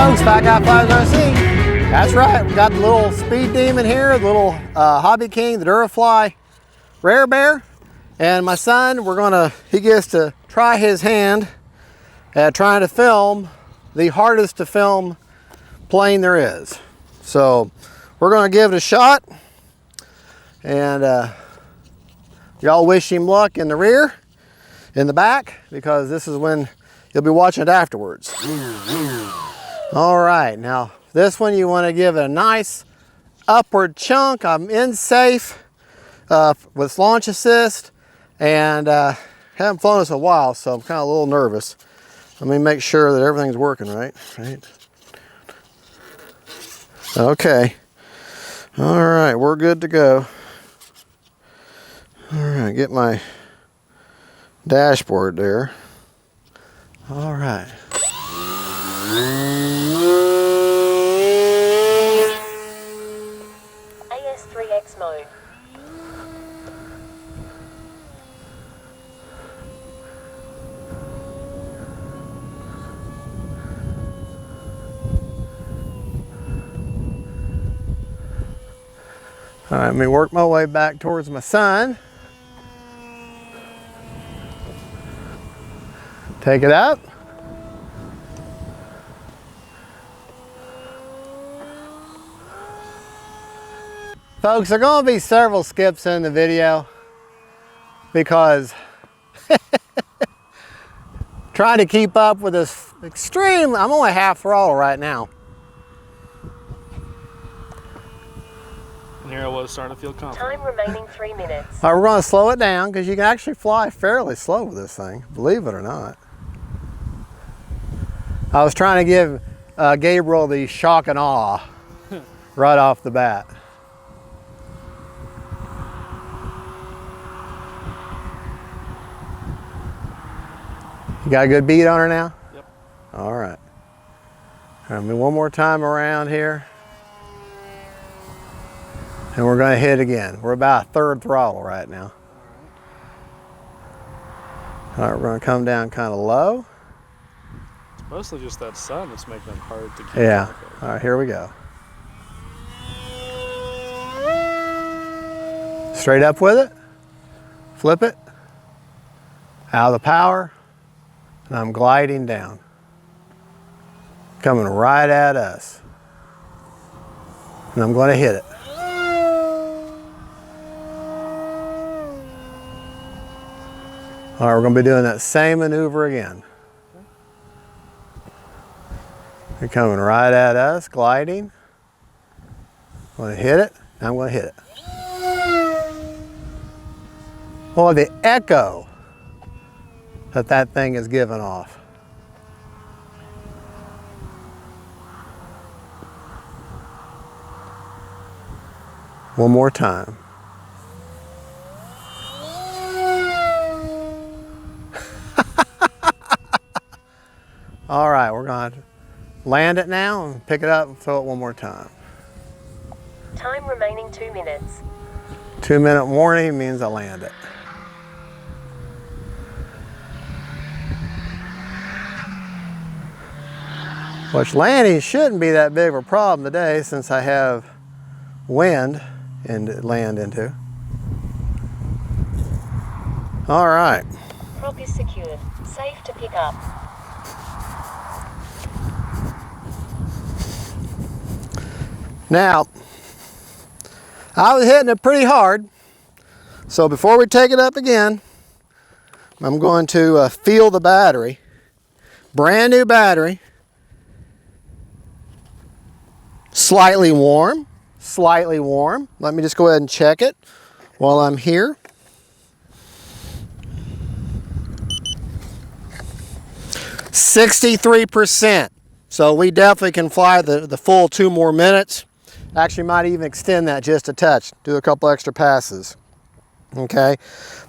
folks, Fat Guy Flies RC. That's right, we got the little Speed Demon here, the little Hobby King, the Durafly Rare Bear. And my son, he gets to try his hand at trying to film the hardest to film plane there is. So we're gonna give it a shot. And y'all wish him luck in the rear, in the back, because this is when you'll be watching it afterwards. All right, now this one you want to give it a nice upward chunk. I'm in safe with launch assist, and haven't flown this in a while, so I'm kind of a little nervous. Let me make sure that everything's working right. Okay. All right, we're good to go. All right, get my dashboard there. All right. AS3X mode. All right, let me work my way back towards my son. Take it up. Folks, there are going to be several skips in the video because trying to keep up with this extreme, I'm only half throttle right now. And here I was starting to feel confident. Time remaining 3 minutes. All right, we're going to slow it down because you can actually fly fairly slow with this thing, believe it or not. I was trying to give Gabriel the shock and awe right off the bat. You got a good beat on her now? Yep. All right. All right, one more time around here. And we're going to hit again. We're about a third throttle right now. All right, we're going to come down kind of low. It's mostly just that sun that's making it hard to keep. Yeah. All right, here we go. Straight up with it. Flip it. Out of the power. And I'm gliding down. Coming right at us. And I'm going to hit it. All right, we're going to be doing that same maneuver again. They're coming right at us, gliding. I'm going to hit it, and I'm going to hit it. Well, the echo that thing is giving off. One more time. All right, we're going to land it now and pick it up and throw it one more time. Time remaining 2 minutes. 2 minute warning means I land it. Which landing shouldn't be that big of a problem today since I have wind and land into. All right. Prop is secured. Safe to pick up. Now, I was hitting it pretty hard, so before we take it up again, I'm going to feel the battery. Brand new battery. Slightly warm, slightly warm. Let me just go ahead and check it while I'm here. %. So we definitely can fly the full 2 more minutes. Actually might even extend that just a touch, do a couple extra passes. Okay,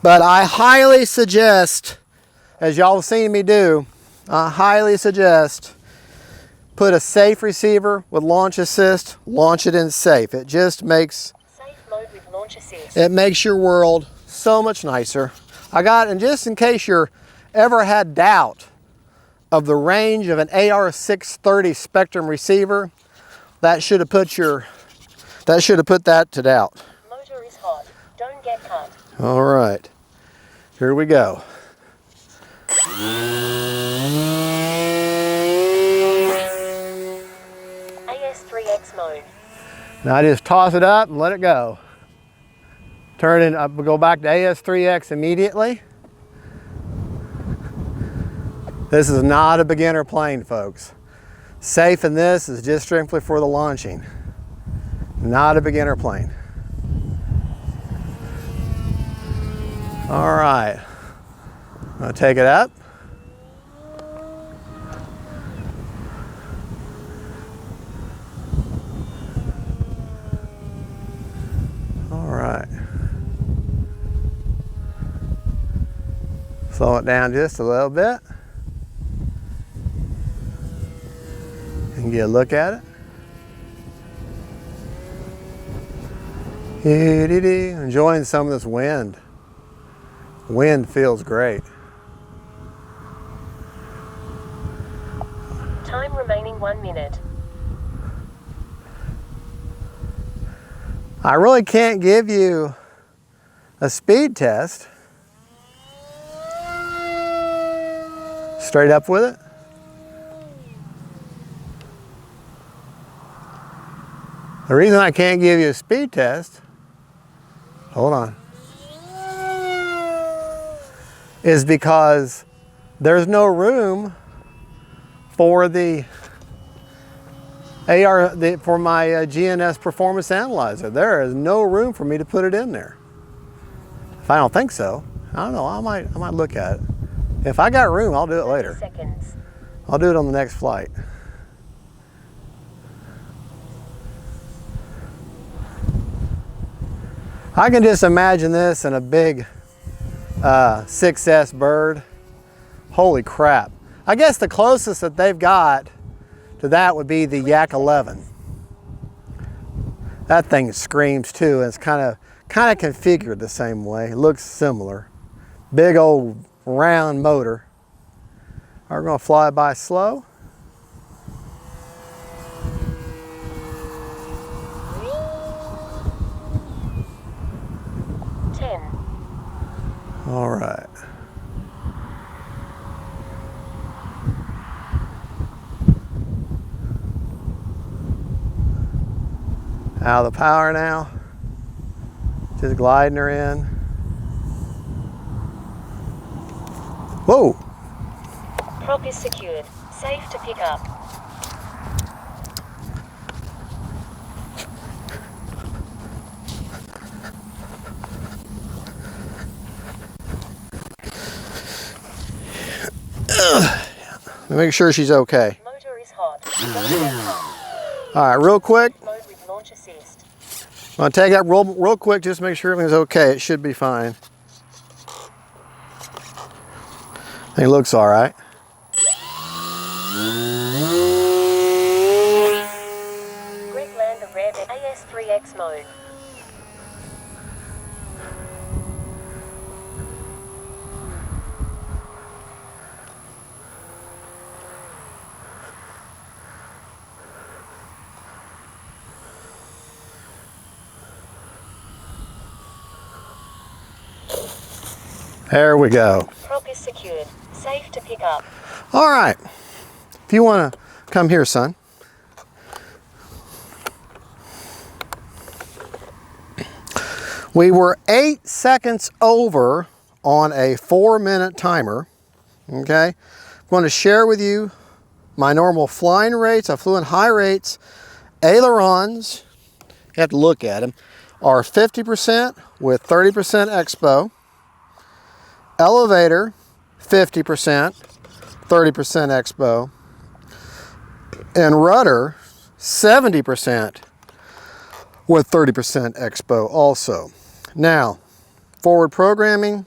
but I highly suggest, as y'all have seen me do, I highly suggest put a safe receiver with launch assist, launch it in safe. It just makes Safe mode with launch assist. it makes your world so much nicer. I got, and just in case you're ever had doubt of the range of an AR630 Spectrum receiver, that should have put that to doubt. Motor is hot. Don't get cut. All right, here we go. AS3X mode. Now I just toss it up and let it go. Turn it up, go back to AS3X immediately. This is not a beginner plane, folks. Safe in this is just strictly for the launching. Not a beginner plane. All right, I'm gonna take it up. All right. Slow it down just a little bit. And get a look at it. Enjoying some of this wind. Wind feels great. Time remaining 1 minute. I really can't give you a speed test. Straight up with it. The reason I can't give you a speed test, hold on, is because there's no room for the for my GNS performance analyzer. There is no room for me to put it in there. If I don't think so, I don't know, I might look at it. If I got room, I'll do it later. 30 seconds. I'll do it on the next flight. I can just imagine this in a big 6S bird. Holy crap. I guess the closest that they've got to that would be the Yak 11. That thing screams too, and it's kind of configured the same way. It looks similar. Big old round motor. We're gonna fly by slow. All right. Out of the power now. Just gliding her in. Whoa! Prop is secured. Safe to pick up. Make sure she's okay. Motor is hot. Don't get cut. All right, real quick. Mode with launch assist. I'm gonna take that real quick, just make sure everything's okay. It should be fine. I think it looks all right. Greg Lander Red AS3X mode. There we go. Prop is secured. Safe to pick up. All right. If you want to come here, son. We were 8 seconds over on a 4-minute timer. Okay. I'm going to share with you my normal flying rates. I flew in high rates. Ailerons, you have to look at them, are 50% with 30% expo. Elevator, 50%, 30% expo. And rudder, 70% with 30% expo also. Now, forward programming,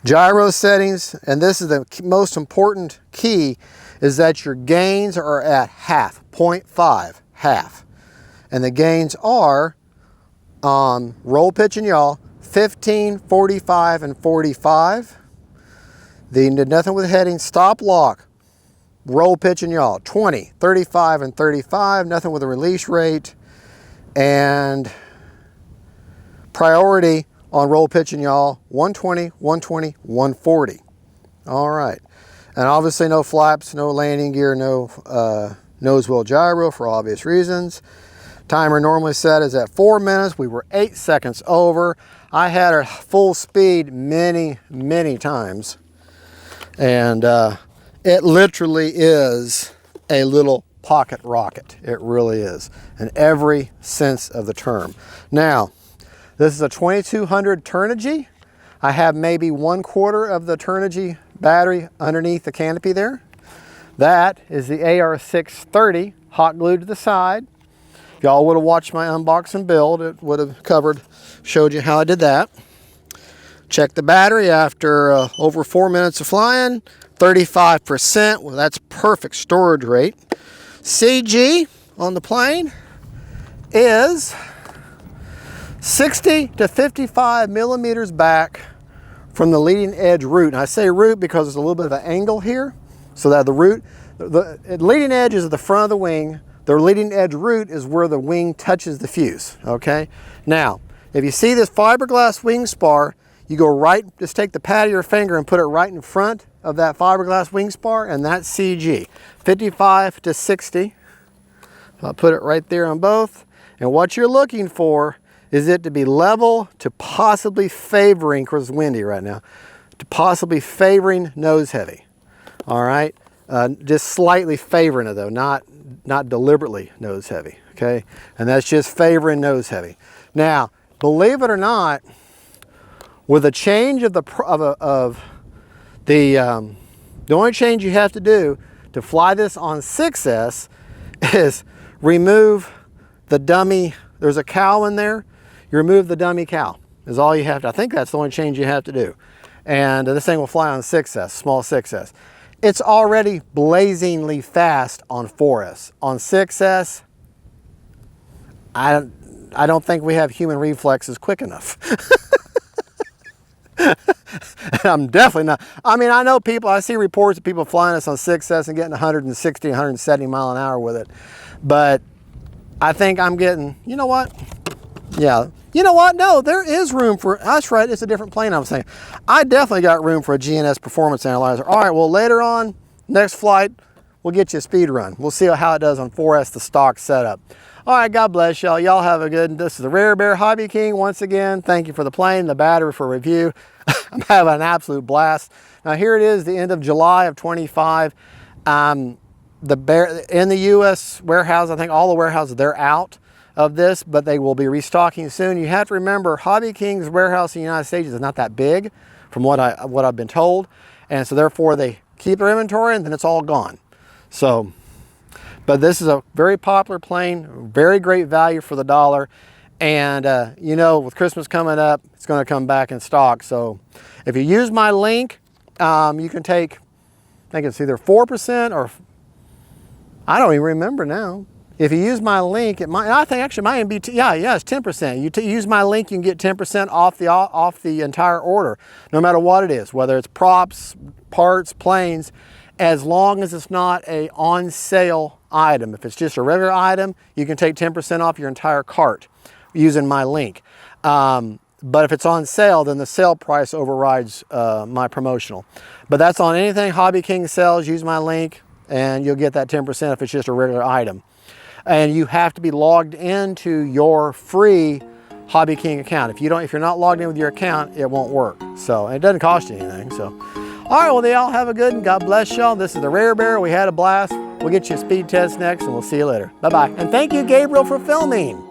gyro settings, and this is the most important key, is that your gains are at half, 0.5, half. And the gains are roll, pitch, and yaw, 15, 45, and 45. Nothing with heading, stop lock, roll, pitch, and yaw, 20, 35, and 35, nothing with a release rate, and priority on roll, pitch, and yaw, 120, 120, 140. All right. And obviously no flaps, no landing gear, no nose wheel gyro for obvious reasons. Timer normally set is at 4 minutes. We were 8 seconds over. I had her full speed many, many times. And it literally is a little pocket rocket. It really is, in every sense of the term. Now, this is a 2200 Turnigy. I have maybe 1/4 of the Turnigy battery underneath the canopy there. That is the AR630 hot glued to the side. If y'all would have watched my unboxing build, it would have showed you how I did that. Check the battery after over 4 minutes of flying, 35%. Well, that's perfect storage rate. CG on the plane is 60 to 55 millimeters back from the leading edge root. And I say root because there's a little bit of an angle here, so that the root, the leading edge is at the front of the wing. The leading edge root is where the wing touches the fuse, okay? Now, if you see this fiberglass wing spar, you go right, just take the pad of your finger and put it right in front of that fiberglass wing spar, and that's CG, 55 to 60. I'll put it right there on both. And what you're looking for is it to be level to possibly favoring, because it's windy right now, to possibly favoring nose heavy. All right, just slightly favoring it though, not deliberately nose heavy, okay? And that's just favoring nose heavy. Now, believe it or not, with a change of the only change you have to do to fly this on 6S is remove the dummy. There's a cowl in there. You remove the dummy cowl is all you have to. I think that's the only change you have to do. And this thing will fly on 6S, small 6S. It's already blazingly fast on 4S. On 6S, I don't think we have human reflexes quick enough. I'm definitely not. I mean, I know people, I see reports of people flying this on 6S and getting 160, 170 mile an hour with it. But I think I'm getting, you know what? Yeah. You know what? No, there is room for, that's right, it's a different plane I'm saying. I definitely got room for a GNS performance analyzer. All right, well, later on, next flight, we'll get you a speed run. We'll see how it does on 4S, the stock setup. All right, God bless y'all. Y'all have a good, this is the Rare Bear Hobby King once again. Thank you for the plane, the battery for review. I'm having an absolute blast. Now here it is, the end of July of 25. The Bear, in the US warehouse, I think all the warehouses, they're out of this, but they will be restocking soon. You have to remember, Hobby King's warehouse in the United States is not that big from what I've been told. And so therefore they keep their inventory and then it's all gone. So, but this is a very popular plane, very great value for the dollar. And you know, with Christmas coming up, it's going to come back in stock. So if you use my link, you can take, I think it's either 4% or, I don't even remember now. If you use my link, it might, I think actually it might even be, yeah, it's 10%. You use my link, you can get 10% off the entire order, no matter what it is, whether it's props, parts, planes, as long as it's not a on sale item. If it's just a regular item, you can take 10% off your entire cart using my link. But if it's on sale, then the sale price overrides my promotional. But that's on anything Hobby King sells, use my link, and you'll get that 10% if it's just a regular item. And you have to be logged into your free Hobby King account. If you're not logged in with your account, it won't work. So, and it doesn't cost you anything. So, all right, well, they all have a good and God bless y'all. This is the Rare Bear. We had a blast. We'll get you a speed test next and we'll see you later. Bye-bye. And thank you, Gabriel, for filming.